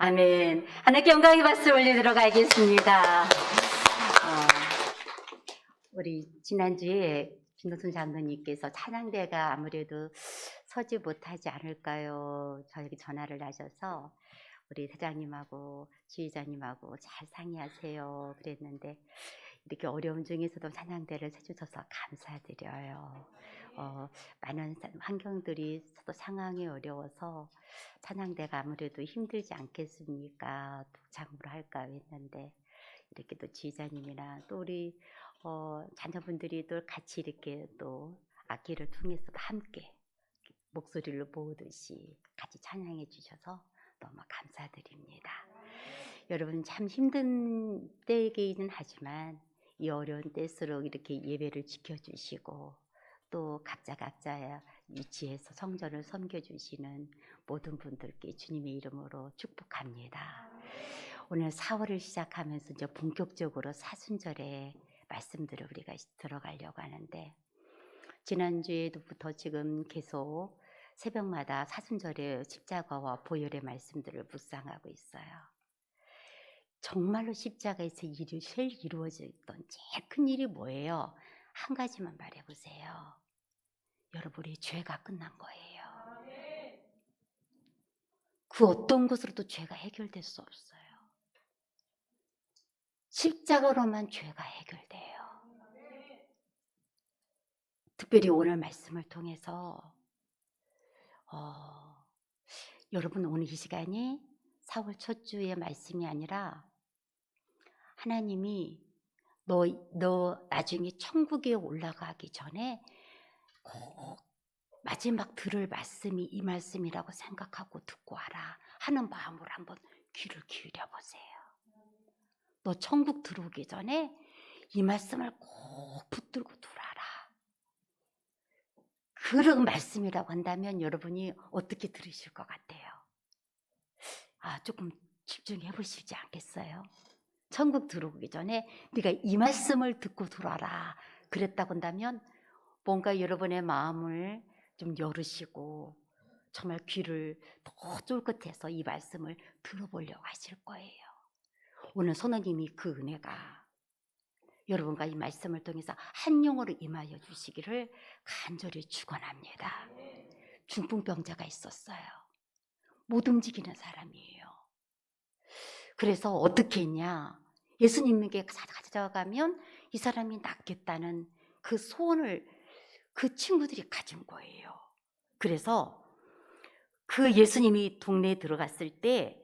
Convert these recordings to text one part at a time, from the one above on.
아멘. 하나님께 영광의 박수 올리도록 하겠습니다. 우리 지난주에 김동순 장로님께서 찬양대가 아무래도 서지 못하지 않을까요? 저에게 전화를 하셔서 우리 사장님하고 지휘자님하고 잘 상의하세요 그랬는데, 이렇게 어려움 중에서도 찬양대를 세주셔서 감사드려요. 많은 환경들이 또 상황이 어려워서 찬양대가 아무래도 힘들지 않겠습니까? 독창으로 할까 했는데, 이렇게 또 지휘자님이나 또 우리 자녀분들이 또 같이 이렇게 또 악기를 통해서 함께 목소리를 모으듯이 같이 찬양해 주셔서 너무 감사드립니다. 여러분, 참 힘든 때이기는 하지만 이 어려운 때일수록 이렇게 예배를 지켜주시고 또 각자의 위치에서 성전을 섬겨주시는 모든 분들께 주님의 이름으로 축복합니다. 오늘 4월을 시작하면서 이제 본격적으로 사순절의 말씀들을 우리가 들어가려고 하는데, 지난주에부터 지금 계속 새벽마다 사순절의 십자가와 보혈의 말씀들을 묵상하고 있어요. 정말로 십자가에서 일이 제일 이루어졌던 제일 큰 일이 뭐예요? 한 가지만 말해보세요. 여러분의 죄가 끝난 거예요. 그 어떤 것으로도 죄가 해결될 수 없어요. 십자가로만 죄가 해결돼요. 특별히 오늘 말씀을 통해서 여러분, 오늘 이 시간이 4월 첫 주의 말씀이 아니라 하나님이 너 나중에 천국에 올라가기 전에 꼭 마지막 들을 말씀이 이 말씀이라고 생각하고 듣고 와라 하는 마음으로 한번 귀를 기울여 보세요. 너 천국 들어오기 전에 이 말씀을 꼭 붙들고 두라라. 그런 말씀이라고 한다면 여러분이 어떻게 들으실 것 같아요? 조금 집중해 보시지 않겠어요? 천국 들어오기 전에 네가 이 말씀을 듣고 들어와라 그랬다고 한다면 뭔가 여러분의 마음을 좀 열으시고 정말 귀를 더 쫄긋해서 이 말씀을 들어보려고 하실 거예요. 오늘 선생님이 그 은혜가 여러분과 이 말씀을 통해서 한 영으로 임하여 주시기를 간절히 축원합니다. 중풍병자가 있었어요. 못 움직이는 사람이에요. 그래서 어떻게 했냐? 예수님에게 가져가면 이 사람이 낫겠다는 그 소원을 그 친구들이 가진 거예요. 그래서 그 예수님이 동네에 들어갔을 때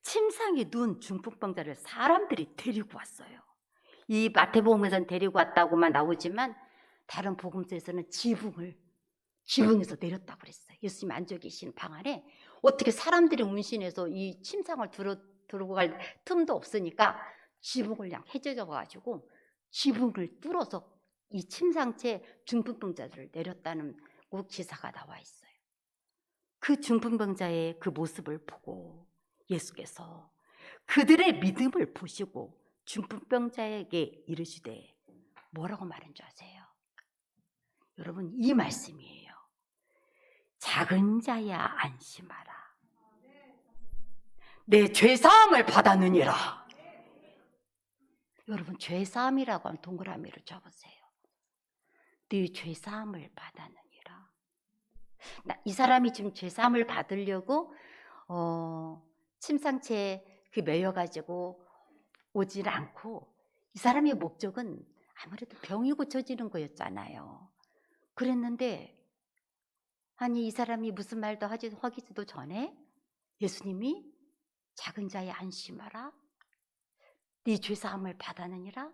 침상에 누운 중풍병자를 사람들이 데리고 왔어요. 이 마태복음에서는 데리고 왔다고만 나오지만 다른 복음서에서는 지붕에서 내렸다고 그랬어요. 예수님 앉아 계신 방 안에 어떻게 사람들이 운신해서 이 침상을 들고 갈 틈도 없으니까 지붕을 그냥 해져져 가지고 지붕을 뚫어서 이 침상채 중풍병자들을 내렸다는 기사가 나와 있어요. 그 중풍병자의 그 모습을 보고 예수께서 그들의 믿음을 보시고 중풍병자에게 이르시되 뭐라고 말한 줄 아세요? 여러분, 이 말씀이에요. 작은 자야 안심하라. 내 죄사함을 받았느니라. 여러분, 죄사함이라고 하면 동그라미를 쳐보세요. 네 죄사함을 받았느니라. 이 사람이 지금 죄사함을 받으려고 침상채에 매여가지고 오질 않고, 이 사람의 목적은 아무래도 병이 고쳐지는 거였잖아요. 그랬는데 아니, 이 사람이 무슨 말도 하기도 전에 예수님이 작은 자에 안심하라. 네 죄사함을 받았느니라.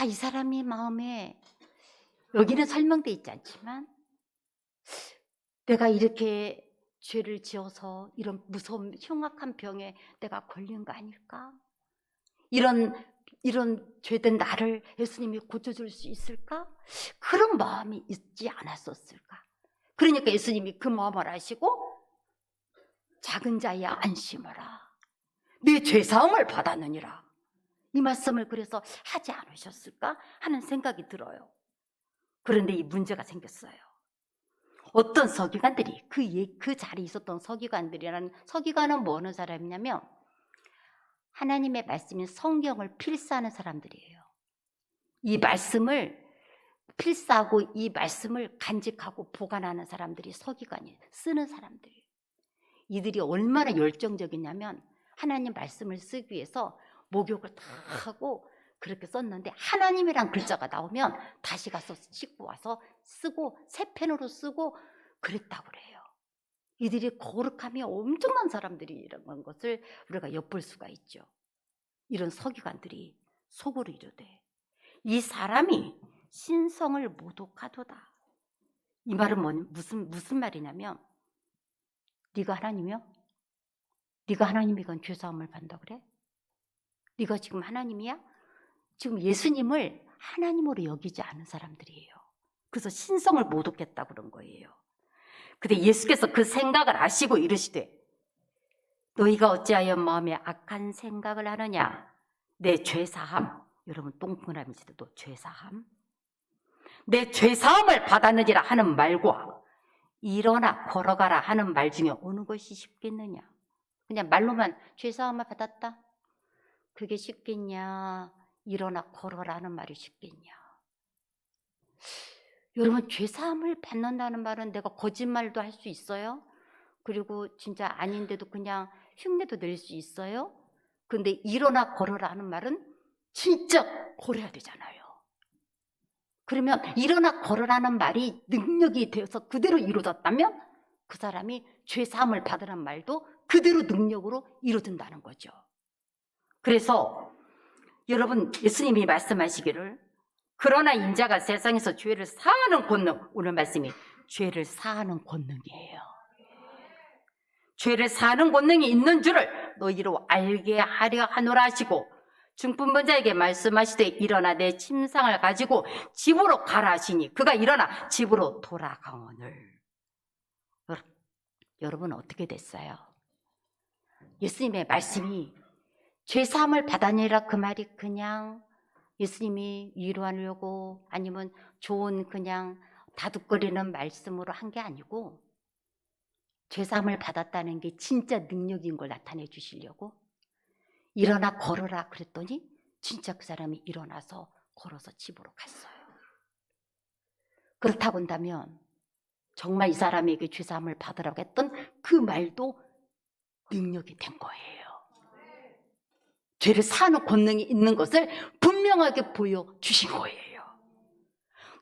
이 사람이 마음에 여기는 설명돼 있지 않지만 내가 이렇게 죄를 지어서 이런 무서운 흉악한 병에 내가 걸린 거 아닐까? 이런 죄된 나를 예수님이 고쳐줄 수 있을까? 그런 마음이 있지 않았었을까? 그러니까 예수님이 그 마음을 아시고 작은 자야 안심하라. 네 죄사함을 받았느니라. 이 말씀을 그래서 하지 않으셨을까 하는 생각이 들어요. 그런데 이 문제가 생겼어요. 어떤 서기관들이 그 자리에 있었던 서기관들이라는, 서기관은 뭐 하는 사람이냐면 하나님의 말씀인 성경을 필사하는 사람들이에요. 이 말씀을 필사하고 이 말씀을 간직하고 보관하는 사람들이 서기관이에요. 쓰는 사람들이에요. 이들이 얼마나 열정적이냐면 하나님 말씀을 쓰기 위해서 목욕을 다 하고 그렇게 썼는데 하나님이란 글자가 나오면 다시 가서 씻고 와서 쓰고 새 펜으로 쓰고 그랬다고 그래요. 이들이 거룩함이 엄청난 사람들이라는 것을 우리가 엿볼 수가 있죠. 이런 서기관들이 속으로 이르되 이 사람이 신성을 모독하도다. 이 말은 무슨 말이냐면 네가 하나님이요? 네가 하나님이건 죄사함을 받는다 그래? 네가 지금 하나님이야? 지금 예수님을 하나님으로 여기지 않은 사람들이에요. 그래서 신성을 모독했다 그런 거예요. 근데 예수께서 그 생각을 아시고 이르시되 너희가 어찌하여 마음에 악한 생각을 하느냐? 내 죄사함, 여러분 똥문함이지도 죄사함, 내 죄사함을 받았느니라 하는 말과 일어나 걸어가라 하는 말 중에 어느 것이 쉽겠느냐? 그냥 말로만 죄사함을 받았다, 그게 쉽겠냐? 일어나 걸어라 하는 말이 쉽겠냐? 여러분, 죄사함을 받는다는 말은 내가 거짓말도 할 수 있어요. 그리고 진짜 아닌데도 그냥 흉내도 낼 수 있어요. 근데 일어나 걸어라 하는 말은 진짜 걸어야 되잖아요. 그러면 일어나 걸어라는 말이 능력이 되어서 그대로 이루어졌다면 그 사람이 죄사함을 받으라는 말도 그대로 능력으로 이루어진다는 거죠. 그래서 여러분, 예수님이 말씀하시기를 그러나 인자가 세상에서 죄를 사하는 권능, 오늘 말씀이 죄를 사하는 권능이에요. 죄를 사하는 권능이 있는 줄을 너희로 알게 하려 하노라 하시고 중풍병자에게 말씀하시되 일어나 내 침상을 가지고 집으로 가라 하시니 그가 일어나 집으로 돌아가오늘. 여러분 어떻게 됐어요? 예수님의 말씀이 죄사함을 받았느니라 그 말이 그냥 예수님이 위로하려고 아니면 좋은 그냥 다독거리는 말씀으로 한 게 아니고 죄사함을 받았다는 게 진짜 능력인 걸 나타내 주시려고 일어나 걸어라 그랬더니 진짜 그 사람이 일어나서 걸어서 집으로 갔어요. 그렇다 본다면 정말 이 사람에게 죄사함을 받으라고 했던 그 말도 능력이 된 거예요. 죄를 사는 권능이 있는 것을 분명하게 보여주신 거예요.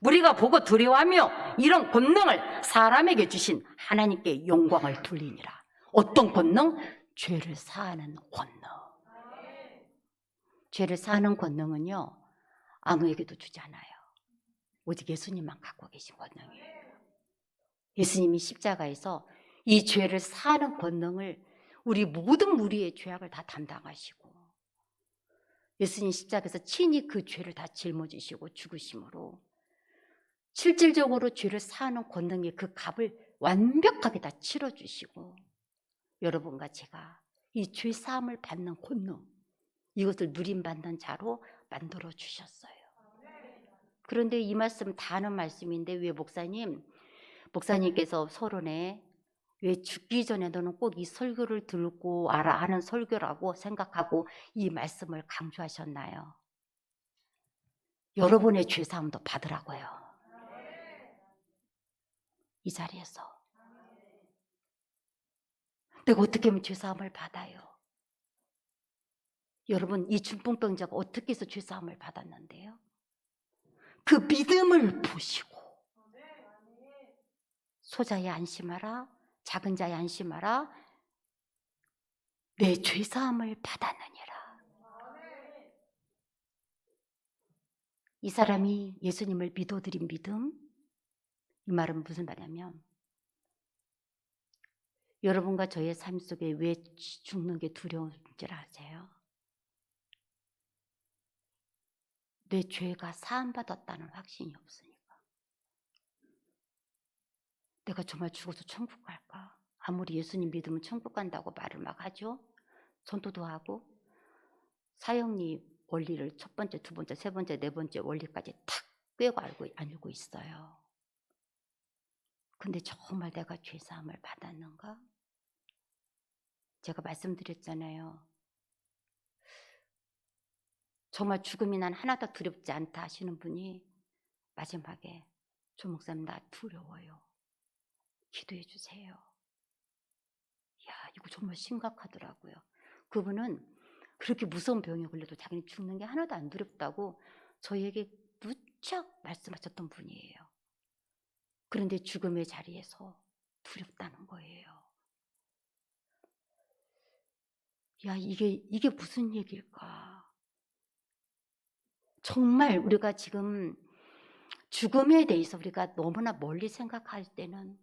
우리가 보고 두려워하며 이런 권능을 사람에게 주신 하나님께 영광을 돌리니라. 어떤 권능? 죄를 사하는 권능. 죄를 사하는 권능은요, 아무에게도 주지 않아요. 오직 예수님만 갖고 계신 권능이에요. 예수님이 십자가에서 이 죄를 사하는 권능을 우리 모든 무리의 죄악을 다 담당하시고 예수님 십자가에서 친히 그 죄를 다 짊어지시고 죽으심으로 실질적으로 죄를 사하는 권능의 그 값을 완벽하게 다 치러주시고 여러분과 제가 이 죄사함을 받는 권능, 이것을 누림받는 자로 만들어 주셨어요. 그런데 이 말씀 다 아는 말씀인데 왜 목사님께서 서론에 왜 죽기 전에 너는 꼭 이 설교를 들고 와라 하는 설교라고 생각하고 이 말씀을 강조하셨나요? 여러분의 죄사함도 받으라고요. 이 자리에서 내가 어떻게 하면 죄사함을 받아요? 여러분, 이 중풍병자가 어떻게 해서 죄사함을 받았는데요? 그 믿음을 보시고 소자에 안심하라, 작은 자에 안심하라, 내 죄사함을 받았느니라. 이 사람이 예수님을 믿어드린 믿음, 이 말은 무슨 말이냐면 여러분과 저의 삶 속에 왜 죽는 게 두려운 줄 아세요? 내 죄가 사함받았다는 확신이 없으니까. 내가 정말 죽어서 천국 갈까? 아무리 예수님 믿으면 천국 간다고 말을 막 하죠. 전도도 하고 사형리 원리를 첫 번째, 두 번째, 세 번째, 네 번째 원리까지 탁 꿰고 알고 있어요. 근데 정말 내가 죄사함을 받았는가? 제가 말씀드렸잖아요. 정말 죽음이 난 하나도 두렵지 않다 하시는 분이 마지막에 조 목사님 나 두려워요. 기도해 주세요. 이야, 이거 정말 심각하더라고요. 그분은 그렇게 무서운 병에 걸려도 자기는 죽는 게 하나도 안 두렵다고 저희에게 무척 말씀하셨던 분이에요. 그런데 죽음의 자리에서 두렵다는 거예요. 야, 이게 무슨 얘기일까? 정말 우리가 지금 죽음에 대해서 우리가 너무나 멀리 생각할 때는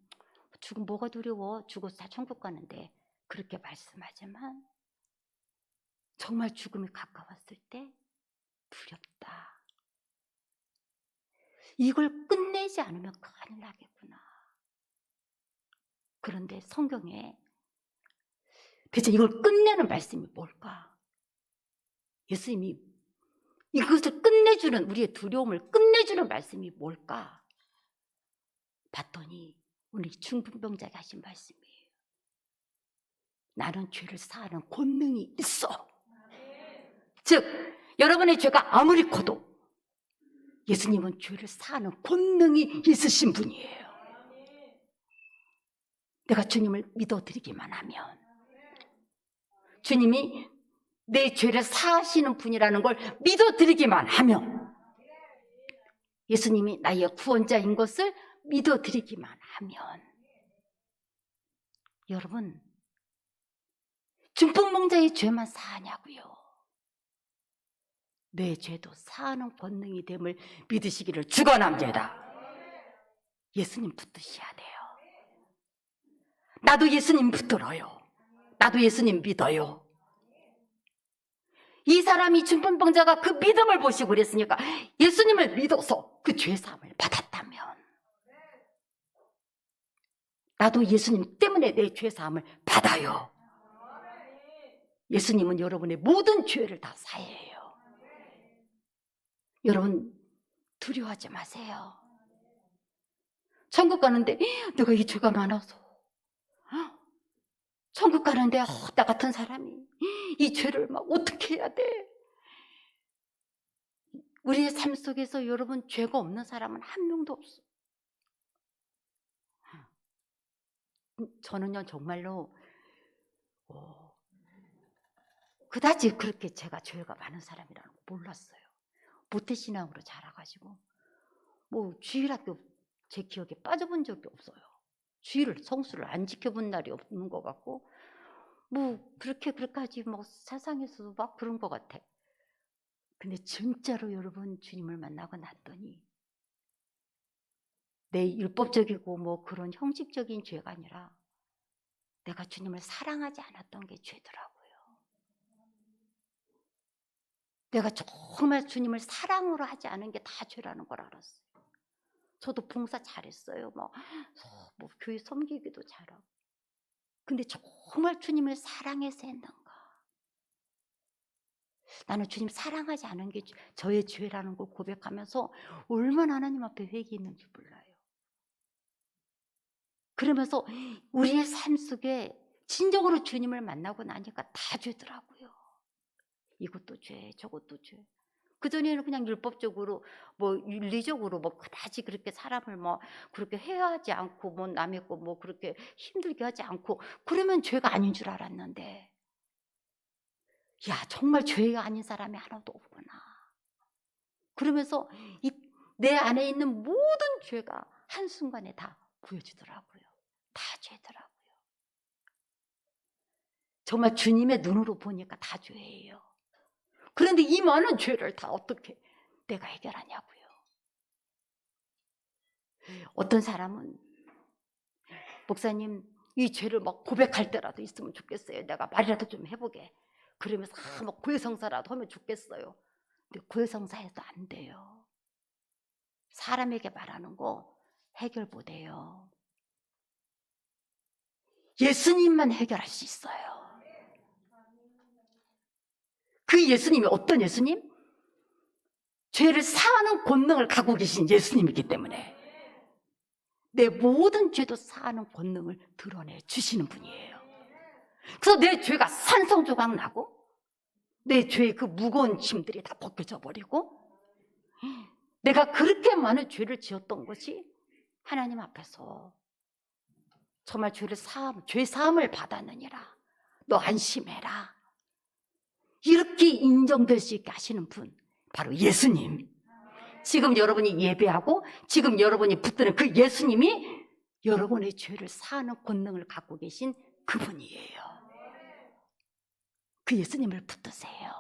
죽음 뭐가 두려워? 죽어서 다 천국 가는데 그렇게 말씀하지만 정말 죽음이 가까웠을 때 두렵다. 이걸 끝내지 않으면 큰일 나겠구나. 그런데 성경에 대체 이걸 끝내는 말씀이 뭘까? 예수님이 이것을 끝내주는, 우리의 두려움을 끝내주는 말씀이 뭘까? 봤더니 오늘 중풍병자가 하신 말씀이에요. 나는 죄를 사하는 권능이 있어. 즉 여러분의 죄가 아무리 커도 예수님은 죄를 사하는 권능이 있으신 분이에요. 내가 주님을 믿어드리기만 하면, 주님이 내 죄를 사하시는 분이라는 걸 믿어드리기만 하면, 예수님이 나의 구원자인 것을 믿어드리기만 하면, 여러분 중풍병자의 죄만 사하냐고요? 내 죄도 사하는 권능이 됨을 믿으시기를 축원합니다. 예수님 붙드셔야 돼요. 나도 예수님 붙들어요. 나도 예수님 믿어요. 이 사람이 중풍병자가 그 믿음을 보시고 그랬으니까 예수님을 믿어서 그 죄사함을 받았다면 나도 예수님 때문에 내 죄사함을 받아요. 예수님은 여러분의 모든 죄를 다 사해요. 여러분 두려워하지 마세요. 천국 가는데 내가 이 죄가 많아서, 천국 가는데 나 같은 사람이 이 죄를 막 어떻게 해야 돼? 우리의 삶 속에서 여러분 죄가 없는 사람은 한 명도 없어. 저는요 정말로 그다지 그렇게 제가 죄가 많은 사람이라는 거 몰랐어요. 모태신앙으로 자라가지고 뭐 주일학교 제 기억에 빠져본 적이 없어요. 주일을 성수를 안 지켜본 날이 없는 것 같고 뭐 그렇게까지 뭐 세상에서도 막 그런 것 같아. 근데 진짜로 여러분 주님을 만나고 났더니 내 율법적이고 뭐 그런 형식적인 죄가 아니라 내가 주님을 사랑하지 않았던 게 죄더라고요. 내가 정말 주님을 사랑으로 하지 않은 게 다 죄라는 걸 알았어요. 저도 봉사 잘했어요. 뭐 교회 섬기기도 잘하고. 근데 정말 주님을 사랑해서 했는가? 나는 주님 사랑하지 않은 게 저의 죄라는 걸 고백하면서 얼마나 하나님 앞에 회개했는지 몰라요. 그러면서 우리의 삶 속에 진정으로 주님을 만나고 나니까 다 죄더라고요. 이것도 죄, 저것도 죄. 그전에는 그냥 율법적으로 뭐 윤리적으로 뭐 그다지 그렇게 사람을 뭐 그렇게 해하지 않고 뭐 남의 거 뭐 그렇게 힘들게 하지 않고 그러면 죄가 아닌 줄 알았는데, 야 정말 죄가 아닌 사람이 하나도 없구나. 그러면서 내 안에 있는 모든 죄가 한순간에 다 보여지더라고요. 다 죄더라고요. 정말 주님의 눈으로 보니까 다 죄예요. 그런데 이 많은 죄를 다 어떻게 내가 해결하냐고요. 어떤 사람은 목사님 이 죄를 막 고백할 때라도 있으면 좋겠어요. 내가 말이라도 좀 해보게. 그러면서 막 고해성사라도 하면 좋겠어요. 근데 고해성사해도 안 돼요. 사람에게 말하는 거 해결 못해요. 예수님만 해결할 수 있어요. 그 예수님이 어떤 예수님? 죄를 사하는 권능을 갖고 계신 예수님이기 때문에 내 모든 죄도 사하는 권능을 드러내 주시는 분이에요. 그래서 내 죄가 산성조각 나고 내 죄의 그 무거운 짐들이 다 벗겨져 버리고 내가 그렇게 많은 죄를 지었던 것이 하나님 앞에서 정말 죄 사함을 받았느니라. 너 안심해라. 이렇게 인정될 수 있게 하시는 분 바로 예수님. 지금 여러분이 예배하고 지금 여러분이 붙드는 그 예수님이 여러분의 죄를 사하는 권능을 갖고 계신 그분이에요. 그 예수님을 붙드세요.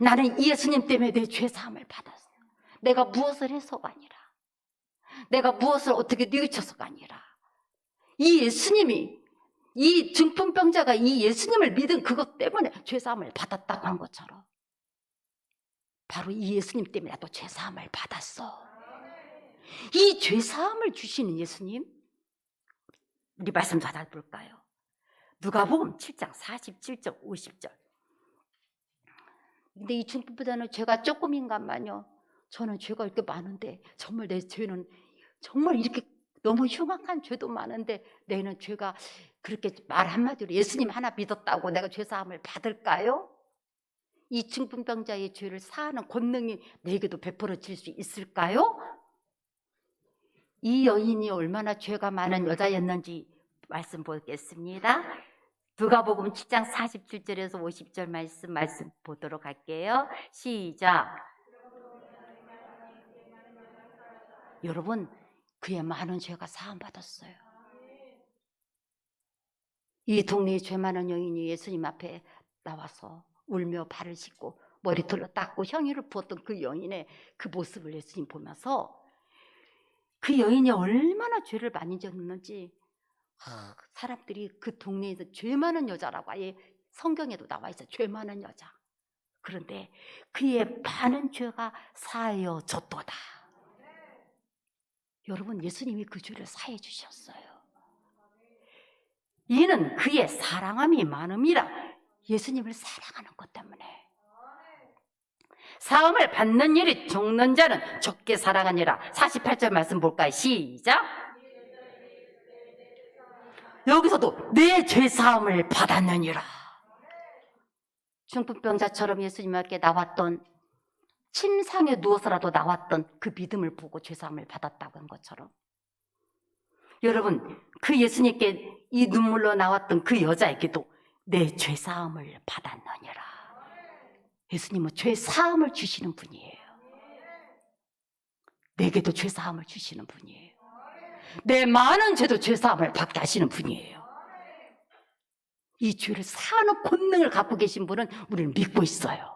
나는 이 예수님 때문에 내 죄 사함을 받았어요. 내가 무엇을 해서가 아니라 내가 무엇을 어떻게 뉘우쳐서가 아니라 이 예수님이 이 중풍병자가 이 예수님을 믿은 그것 때문에 죄사함을 받았다고 한 것처럼 바로 이 예수님 때문에 나도 죄사함을 받았어. 이 죄사함을 주시는 예수님 우리 말씀 받아볼까요? 누가복음 7장 47절 50절. 근데 이 중풍병자는 죄가 조금인가만요. 저는 죄가 이렇게 많은데 정말 내 죄는 정말 이렇게 너무 흉악한 죄도 많은데 내는 죄가 그렇게 말 한마디로 예수님 하나 믿었다고 내가 죄사함을 받을까요? 이 중풍병자의 죄를 사하는 권능이 내게도 베풀어질 수 있을까요? 이 여인이 얼마나 죄가 많은 여자였는지 말씀 보겠습니다. 누가복음 7장 47절에서 50절 말씀 보도록 할게요. 시작. 여러분, 그의 많은 죄가 사함받았어요. 이 동네에 죄 많은 여인이 예수님 앞에 나와서 울며 발을 씻고 머리털로 닦고 향유를 부었던 그 여인의 그 모습을 예수님 보면서 그 여인이 얼마나 죄를 많이 졌는지 사람들이 그 동네에서 죄 많은 여자라고 아예 성경에도 나와 있어요. 죄 많은 여자. 그런데 그의 많은 죄가 사하여졌도다. 여러분, 예수님이 그 죄를 사해 주셨어요. 이는 그의 사랑함이 많음이라. 예수님을 사랑하는 것 때문에. 사함을 받는 일이 적는 자는 적게 사랑하니라. 48절 말씀 볼까요? 시작. 여기서도 내 죄사함을 받았느니라. 중풍병자처럼 예수님 앞에 나왔던, 침상에 누워서라도 나왔던 그 믿음을 보고 죄사함을 받았다고 한 것처럼 여러분, 그 예수님께 이 눈물로 나왔던 그 여자에게도 내 죄사함을 받았느니라. 예수님은 죄사함을 주시는 분이에요. 내게도 죄사함을 주시는 분이에요. 내 많은 죄도 죄사함을 받게 하시는 분이에요. 이 죄를 사하는 권능을 갖고 계신 분은 우리는 믿고 있어요.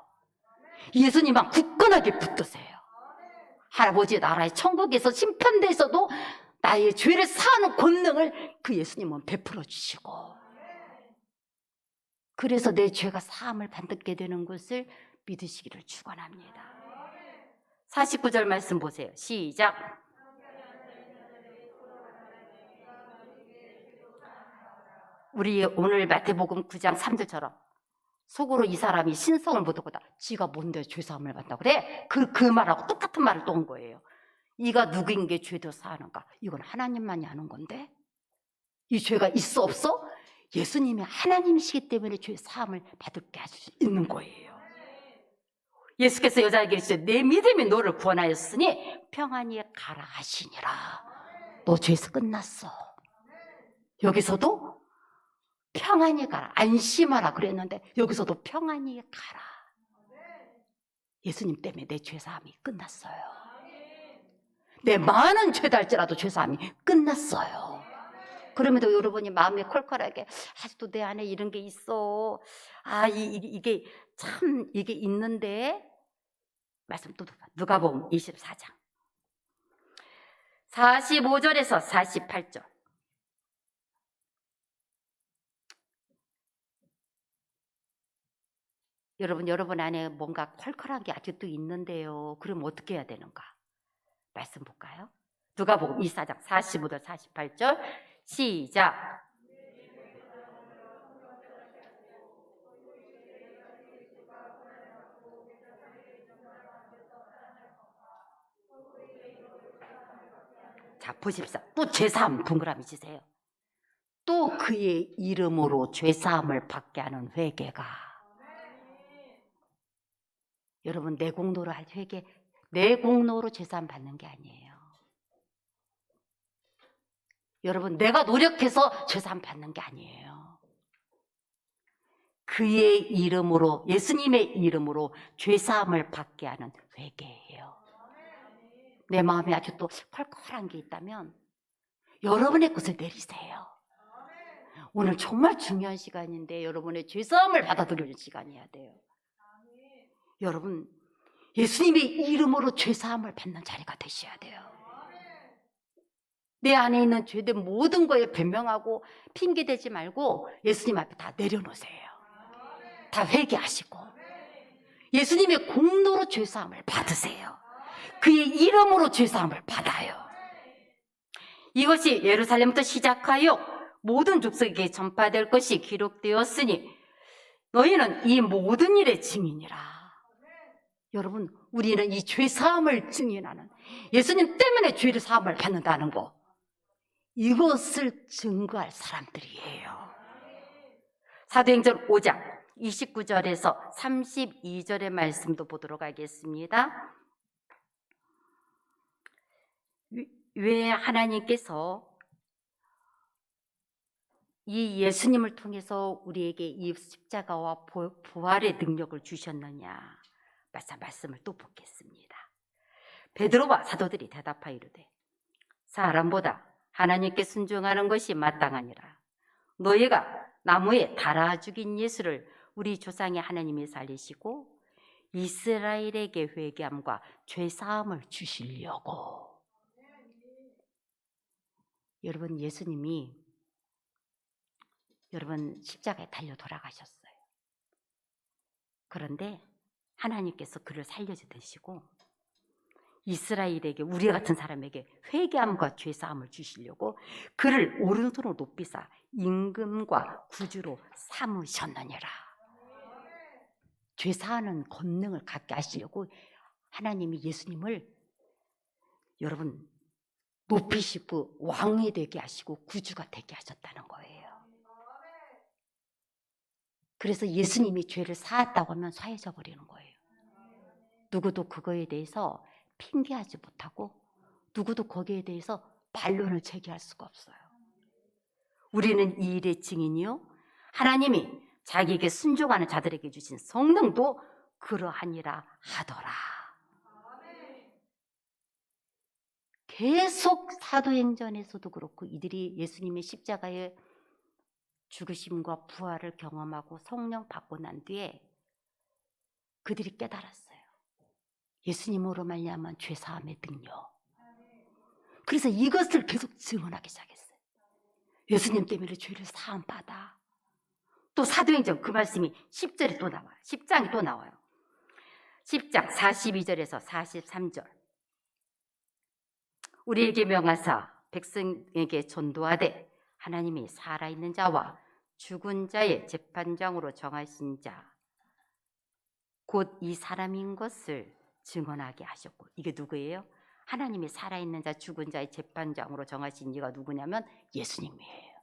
예수님만 굳건하게 붙드세요. 할아버지 나라의 천국에서 심판대에서도 나의 죄를 사하는 권능을 그 예수님은 베풀어 주시고, 그래서 내 죄가 사함을 받게 되는 것을 믿으시기를 축원합니다. 49절 말씀 보세요. 시작. 우리 오늘 마태복음 9장 3절처럼 속으로 이 사람이 신성을 못하고다 지가 뭔데 죄사함을 받는다고 그래? 그 말하고 똑같은 말을 또 한 거예요. 이가 누구인 게 죄도 사하는가? 이건 하나님만이 아는 건데 이 죄가 있어 없어? 예수님이 하나님이시기 때문에 죄 사함을 받게 할 수 있는 거예요. 예수께서 여자에게 이르시되 내 믿음이 너를 구원하였으니 평안히 가라 하시니라. 너 죄에서 끝났어. 여기서도 평안히 가라, 안심하라 그랬는데 여기서도 평안히 가라. 예수님 때문에 내 죄사함이 끝났어요. 내 많은 죄달지라도 죄사함이 끝났어요. 그럼에도 여러분이 마음이 콜콜하게 아직도 내 안에 이런 게 있어, 이게 참 이게 있는데, 말씀 또 누가복음 24장 45절에서 48절. 여러분 안에 뭔가 컬컬한 게 아직도 있는데요. 그럼 어떻게 해야 되는가? 말씀 볼까요? 누가복음 24장 45절 48절 시작. 자, 보십시오. 또 죄사함 동그라미 치세요. 또 그의 이름으로 죄사함을 받게 하는 회개가. 여러분, 내 공로로 할 회개, 내 공로로 죄사함 받는 게 아니에요. 여러분, 내가 노력해서 죄사함 받는 게 아니에요. 그의 이름으로, 예수님의 이름으로 죄사함을 받게 하는 회개예요. 내 마음에 아주 또 펄펄한 게 있다면 여러분의 것을 내리세요. 오늘 정말 중요한 시간인데 여러분의 죄사함을 받아들이는 시간이어야 돼요. 여러분, 예수님의 이름으로 죄사함을 받는 자리가 되셔야 돼요. 내 안에 있는 죄된 모든 거에 변명하고 핑계대지 말고 예수님 앞에 다 내려놓으세요. 다 회개하시고 예수님의 공로로 죄사함을 받으세요. 그의 이름으로 죄사함을 받아요. 이것이 예루살렘부터 시작하여 모든 족속에게 전파될 것이 기록되었으니 너희는 이 모든 일의 증인이라. 여러분, 우리는 이 죄사함을 증인하는, 예수님 때문에 죄를 사함을 받는다는 거, 이것을 증거할 사람들이에요. 사도행전 5장 29절에서 32절의 말씀도 보도록 하겠습니다. 왜 하나님께서 이 예수님을 통해서 우리에게 이 십자가와 부활의 능력을 주셨느냐, 말씀을 또 보겠습니다. 베드로와 사도들이 대답하여 이르되 사람보다 하나님께 순종하는 것이 마땅하니라. 너희가 나무에 달아 죽인 예수를 우리 조상의 하나님이 살리시고 이스라엘에게 회개함과 죄사함을 주시려고. 여러분, 예수님이 여러분 십자가에 달려 돌아가셨어요. 그런데 하나님께서 그를 살려주시고 이스라엘에게, 우리 같은 사람에게 회개함과 죄사함을 주시려고 그를 오른손으로 높이사 임금과 구주로 삼으셨느니라. 죄사하는 권능을 갖게 하시려고 하나님이 예수님을 여러분 높이시고 왕이 되게 하시고 구주가 되게 하셨다는 거예요. 그래서 예수님이 죄를 사했다고 하면 사해져 버리는 거예요. 누구도 그거에 대해서 핑계하지 못하고 누구도 거기에 대해서 반론을 제기할 수가 없어요. 우리는 이 일의 증인이요, 하나님이 자기에게 순종하는 자들에게 주신 성령도 그러하니라 하더라. 계속 사도행전에서도 그렇고 이들이 예수님의 십자가의 죽으심과 부활을 경험하고 성령 받고 난 뒤에 그들이 깨달았어요. 예수님으로 말미암아 죄사함의 능력. 그래서 이것을 계속 증언하기 시작했어요. 예수님 때문에 죄를 사함 받아. 또 사도행전 그 말씀이 10절에 또 나와요. 10장이 또 나와요. 10장 42절에서 43절. 우리에게 명하사 백성에게 전도하되 하나님이 살아있는 자와 죽은 자의 재판장으로 정하신 자 곧 이 사람인 것을 증언하게 하셨고, 이게 누구예요? 하나님이 살아있는 자, 죽은 자의 재판장으로 정하신 이가 누구냐면 예수님이에요.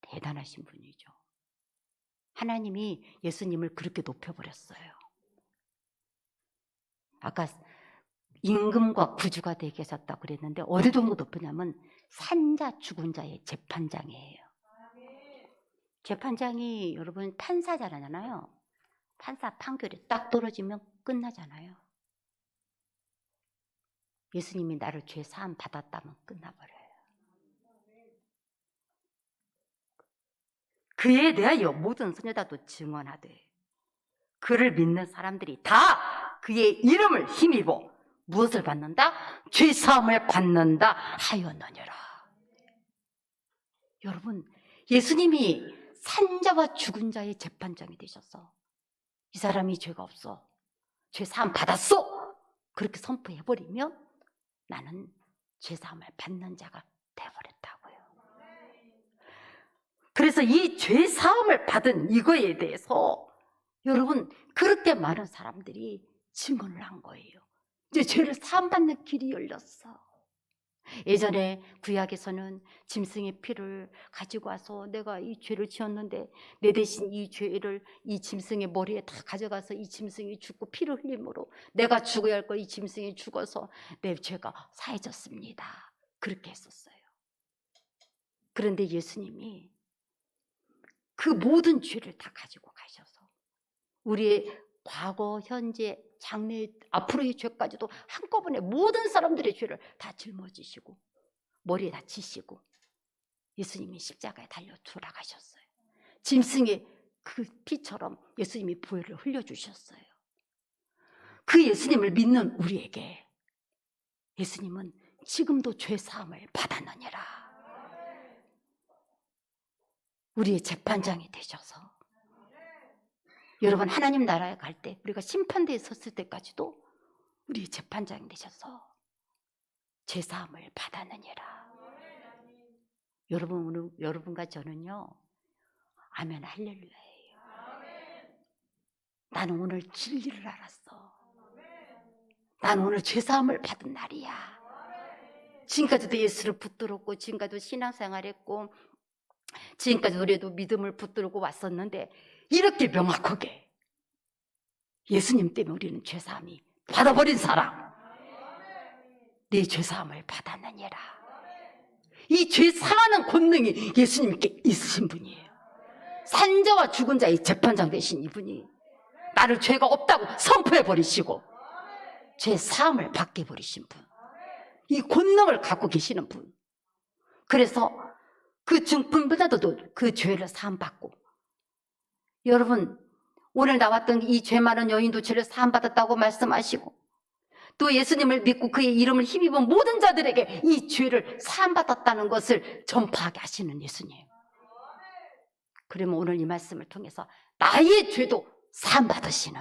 대단하신 분이죠. 하나님이 예수님을 그렇게 높여버렸어요. 아까 임금과 구주가 되게 하셨다고 그랬는데 어디 정도 높였냐면 산자 죽은 자의 재판장이에요. 재판장이 여러분 판사잖아요. 판사 판결이 딱 떨어지면 끝나잖아요. 예수님이 나를 죄 사함 받았다면 끝나버려요. 그에 대하여 모든 선지자도 증언하되 그를 믿는 사람들이 다 그의 이름을 힘입어 무엇을 받는다? 죄 사함을 받는다 하였느니라. 여러분, 예수님이 산자와 죽은 자의 재판장이 되셨어. 이 사람이 죄가 없어, 죄 사함 받았어, 그렇게 선포해버리면 나는 죄 사함을 받는 자가 되어버렸다고요. 그래서 이 죄 사함을 받은 이거에 대해서 여러분 그렇게 많은 사람들이 증언을 한 거예요. 이제 죄를 사함 받는 길이 열렸어. 예전에 구약에서는 짐승의 피를 가지고 와서 내가 이 죄를 지었는데 내 대신 이 죄를 이 짐승의 머리에 다 가져가서 이 짐승이 죽고 피를 흘림으로 내가 죽어야 할 거 이 짐승이 죽어서 내 죄가 사해졌습니다. 그렇게 했었어요. 그런데 예수님이 그 모든 죄를 다 가지고 가셔서 우리의 과거, 현재, 장래, 앞으로의 죄까지도 한꺼번에 모든 사람들의 죄를 다 짊어지시고 머리에 다 지시고 예수님이 십자가에 달려 돌아가셨어요. 짐승의 그 피처럼 예수님이 보혈을 흘려주셨어요. 그 예수님을 믿는 우리에게 예수님은 지금도 죄사함을 받았느니라. 우리의 재판장이 되셔서 여러분 하나님 나라에 갈 때 우리가 심판대에 섰을 때까지도 우리의 재판장이 되셔서 죄사함을 받았느니라. 여러분 오늘 여러분과 저는요 아멘 할렐루야예요. 나는 오늘 진리를 알았어. 나는 오늘 죄사함을 받은 날이야. 지금까지도 예수를 붙들었고 지금까지도 신앙생활했고 지금까지 우리도 믿음을 붙들고 왔었는데 이렇게 명확하게 예수님 때문에 우리는 죄사함이 받아버린 사람, 내 죄사함을 받았느니라. 이 죄사하는 권능이 예수님께 있으신 분이에요. 산자와 죽은 자의 재판장 되신 이분이 나를 죄가 없다고 선포해버리시고 죄사함을 받게 버리신 분, 이 권능을 갖고 계시는 분. 그래서 그 중풍보다도 그 죄를 사함받고, 여러분 오늘 나왔던 이 죄 많은 여인도 죄를 사함받았다고 말씀하시고 또 예수님을 믿고 그의 이름을 힘입은 모든 자들에게 이 죄를 사함받았다는 것을 전파하게 하시는 예수님. 그러면 오늘 이 말씀을 통해서 나의 죄도 사함받으시는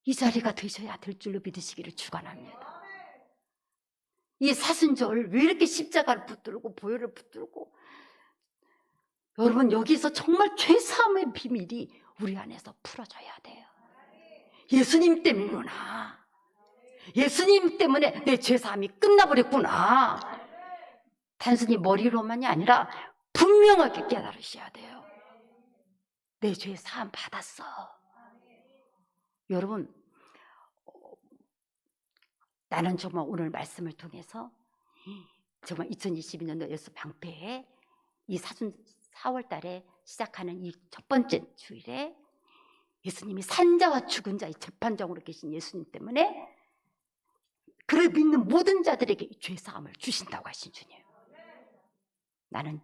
이 자리가 되셔야 될 줄로 믿으시기를 축원합니다. 이 사순절 왜 이렇게 십자가를 붙들고 보혈을 붙들고, 여러분 여기서 정말 죄사함의 비밀이 우리 안에서 풀어져야 돼요. 예수님 때문이구나. 예수님 때문에 내 죄사함이 끝나버렸구나. 단순히 머리로만이 아니라 분명하게 깨달으셔야 돼요. 내 죄 사함 받았어. 여러분 나는 정말 오늘 말씀을 통해서 정말 2022년도 예수 방패에 이 사순 4월 달에 시작하는 이 첫 번째 주일에 예수님이 산자와 죽은 자의 재판장으로 계신 예수님 때문에 그를 믿는 모든 자들에게 죄사함을 주신다고 하신 주님. 나는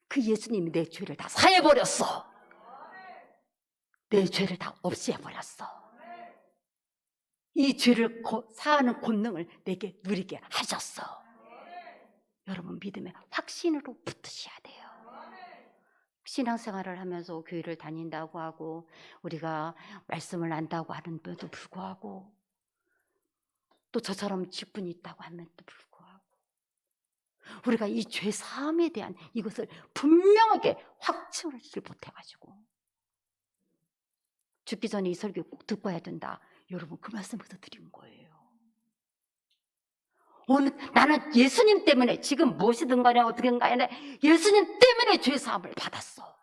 그 예수님이 내 죄를 다 사해버렸어. 내 죄를 다 없애버렸어. 이 죄를 사하는 권능을 내게 누리게 하셨어. 여러분 믿음의 확신으로 붙으셔야 돼요. 신앙생활을 하면서 교회를 다닌다고 하고 우리가 말씀을 안다고 하는데도 불구하고 또 저처럼 직분이 있다고 함에도 불구하고 우리가 이 죄사함에 대한 이것을 분명하게 확증하지 못해가지고 죽기 전에 이 설교 꼭 듣고 해야 된다. 여러분 그 말씀부터 드린 거예요. 오늘 나는 예수님 때문에 지금 무엇이든 간에 어떻게든 간에 예수님 때문에 죄사함을 받았어.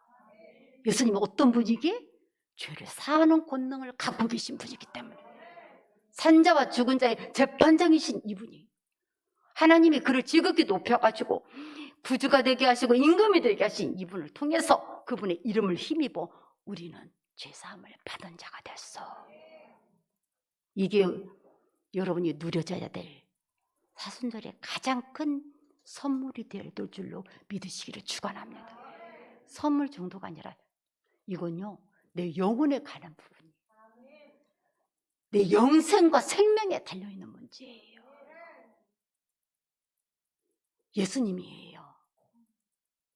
예수님은 어떤 분이기? 죄를 사하는 권능을 갖고 계신 분이기 때문에 산자와 죽은 자의 재판장이신 이분이 하나님이 그를 지극히 높여가지고 구주가 되게 하시고 임금이 되게 하신 이분을 통해서 그분의 이름을 힘입어 우리는 죄사함을 받은 자가 됐어. 이게 여러분이 누려져야 될 사순절의 가장 큰 선물이 될 줄로 믿으시기를 축원합니다. 선물 정도가 아니라 이건요 내 영혼에 관한 부분이에요. 내 영생과 생명에 달려있는 문제예요. 예수님이에요.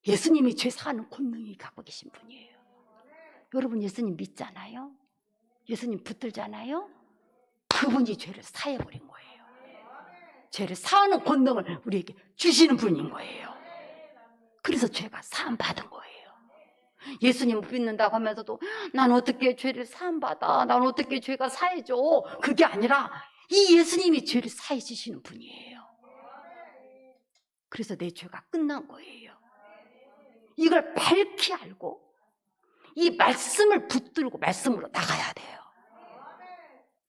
예수님이 죄 사하는 권능이 갖고 계신 분이에요. 여러분 예수님 믿잖아요? 예수님 붙들잖아요? 그분이 죄를 사해버린 거예요. 죄를 사하는 권능을 우리에게 주시는 분인 거예요. 그래서 죄가 사함받은 거예요. 예수님 믿는다고 하면서도 난 어떻게 죄를 사함받아? 난 어떻게 죄가 사해져? 그게 아니라 이 예수님이 죄를 사해 주시는 분이에요. 그래서 내 죄가 끝난 거예요. 이걸 밝히 알고 이 말씀을 붙들고 말씀으로 나가야 돼요.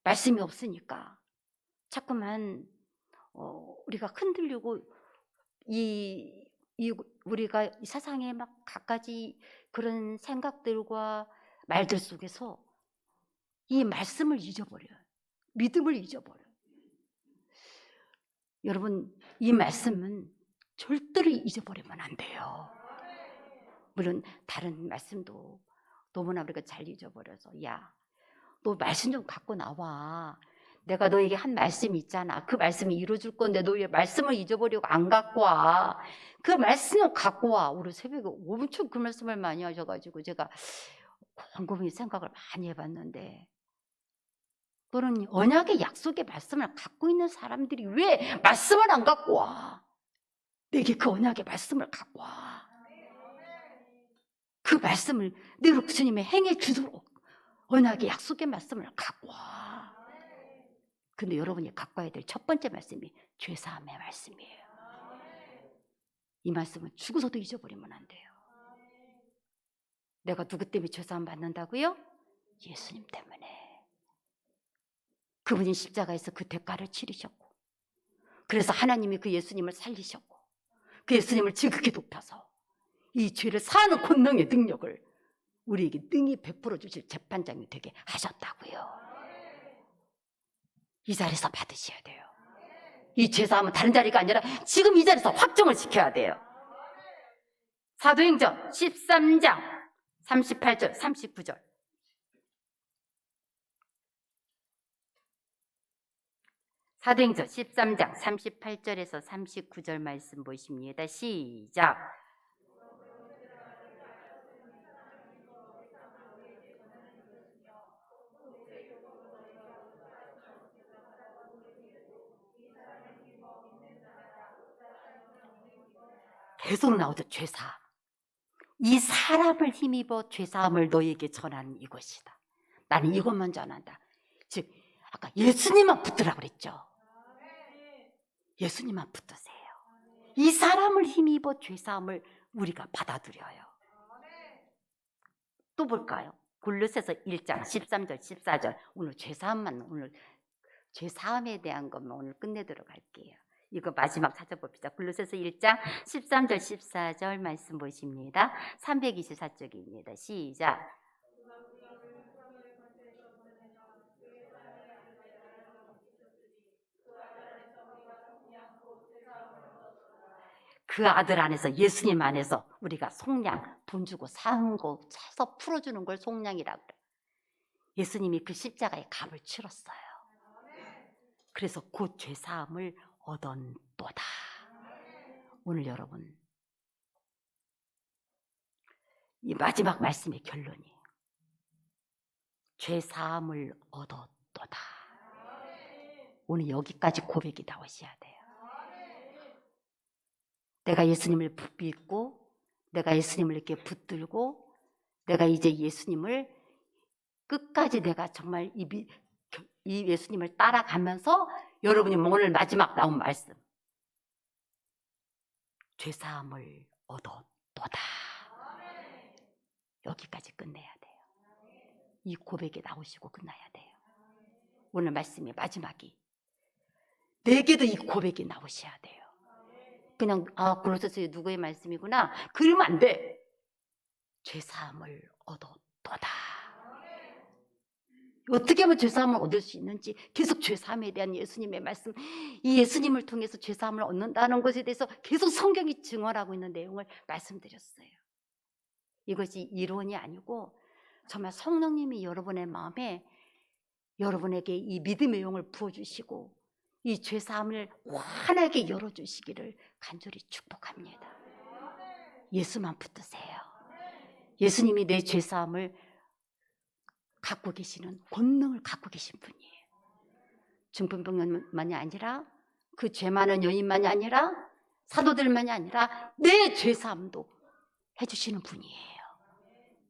말씀이 없으니까 자꾸만 우리가 흔들리고 우리가 이 세상에 막 갖가지 그런 생각들과 말들 속에서 이 말씀을 잊어버려요. 믿음을 잊어버려요. 여러분, 이 말씀은 절대로 잊어버리면 안 돼요. 물론 다른 말씀도 너무나 우리가 잘 잊어버려서 야, 너 말씀 좀 갖고 나와. 내가 너에게 한 말씀이 있잖아. 그 말씀이 이루어질 건데 너 왜 말씀을 잊어버리고 안 갖고 와. 그 말씀을 갖고 와. 우리 새벽에 엄청 그 말씀을 많이 하셔가지고 제가 곰곰이 생각을 많이 해봤는데 너는 언약의 약속의 말씀을 갖고 있는 사람들이 왜 말씀을 안 갖고 와. 내게 그 언약의 말씀을 갖고 와. 그 말씀을 내 주님의 행해 주도록 언약의 약속의 말씀을 갖고 와. 근데 여러분이 갖고 와야 될 첫 번째 말씀이 죄사함의 말씀이에요. 이 말씀은 죽어서도 잊어버리면 안 돼요. 내가 누구 때문에 죄사함 받는다고요? 예수님 때문에. 그분이 십자가에서 그 대가를 치르셨고 그래서 하나님이 그 예수님을 살리셨고 그 예수님을 지극히 높여서 이 죄를 사하는 권능의 능력을 우리에게 능히 베풀어 주실 재판장이 되게 하셨다고요. 이 자리에서 받으셔야 돼요. 이 죄사함은 다른 자리가 아니라 지금 이 자리에서 확정을 시켜야 돼요. 사도행전 13장 38절 39절 사도행전 13장 38절에서 39절 말씀 보십니다. 시작. 계속 나오죠. 죄사함. 이 사람을 힘입어 죄사함을 너에게 전하는 이것이다. 나는 이것만 전한다. 즉 아까 예수님만 붙들라 그랬죠. 예수님만 붙드세요. 이 사람을 힘입어 죄사함을 우리가 받아들여요. 또 볼까요? 골로새서 1장 13절 14절 오늘 죄사함만 오늘 죄사함에 대한 것만 오늘 끝내도록 할게요. 이거 마지막 찾아봅시다. 골로새서 1장 13절 14절 말씀 보십니다. 324쪽입니다. 시작. 그 아들 안에서 예수님 안에서 우리가 속량 돈 주고 사는 거 사서 풀어주는 걸 속량이라고 그래요. 예수님이 그 십자가의 값을 치렀어요. 그래서 곧 죄사함을 얻었도다. 오늘 여러분 이 마지막 말씀의 결론이에요. 죄사함을 얻었도다. 오늘 여기까지 고백이 나오셔야 돼요. 내가 예수님을 믿고 내가 예수님을 이렇게 붙들고 내가 이제 예수님을 끝까지 내가 정말 이 예수님을 따라가면서 여러분이 오늘 마지막 나온 말씀 죄사함을 얻었도다. 여기까지 끝내야 돼요. 이 고백이 나오시고 끝나야 돼요. 오늘 말씀의 마지막이 내게도 이 고백이 나오셔야 돼요. 그냥 골로새서 누구의 말씀이구나 그러면 안 돼. 죄사함을 얻었도다. 어떻게 하면 죄사함을 얻을 수 있는지 계속 죄사함에 대한 예수님의 말씀 이 예수님을 통해서 죄사함을 얻는다는 것에 대해서 계속 성경이 증언하고 있는 내용을 말씀드렸어요. 이것이 이론이 아니고 정말 성령님이 여러분의 마음에 여러분에게 이 믿음의 영을 부어주시고 이 죄사함을 환하게 열어주시기를 간절히 축복합니다. 예수만 붙드세요. 예수님이 내 죄사함을 갖고 계시는 권능을 갖고 계신 분이에요. 중풍병만이 아니라 그 죄 많은 여인만이 아니라 사도들만이 아니라 내 죄사함도 해주시는 분이에요.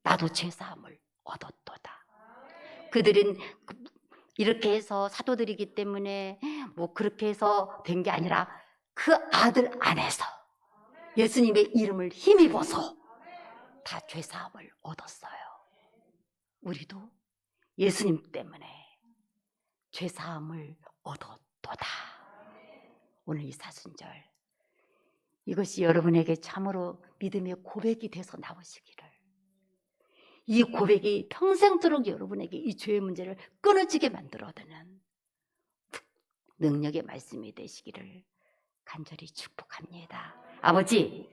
나도 죄사함을 얻었도다. 그들은 이렇게 해서 사도들이기 때문에 뭐 그렇게 해서 된 게 아니라 그 아들 안에서 예수님의 이름을 힘입어서 다 죄사함을 얻었어요. 우리도 예수님 때문에 죄사함을 얻었도다. 오늘 이 사순절, 이것이 여러분에게 참으로 믿음의 고백이 돼서 나오시기를, 이 고백이 평생도록 여러분에게 이 죄의 문제를 끊어지게 만들어드는 능력의 말씀이 되시기를 간절히 축복합니다. 아버지,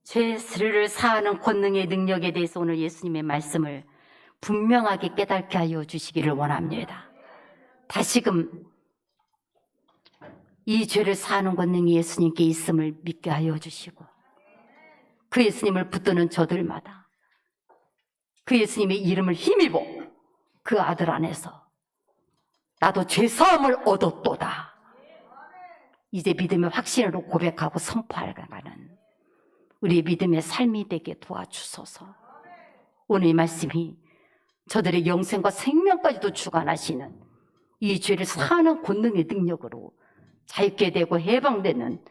죄를 사하는 권능의 능력에 대해서 오늘 예수님의 말씀을 분명하게 깨닫게 하여 주시기를 원합니다. 다시금 이 죄를 사하는 권능이 예수님께 있음을 믿게 하여 주시고, 그 예수님을 붙드는 저들마다 그 예수님의 이름을 힘입어 그 아들 안에서 나도 죄사함을 얻었도다, 이제 믿음의 확신으로 고백하고 선포하가는 우리의 믿음의 삶이 되게 도와주소서. 오늘 이 말씀이 저들의 영생과 생명까지도 주관하시는 이 죄를 사하는 권능의 능력으로 자유케 되고 해방되는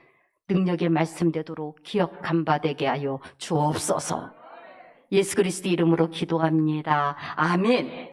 능력의 말씀 되도록 기억한 바 되게 하여 주옵소서. 예수 그리스도 이름으로 기도합니다. 아멘.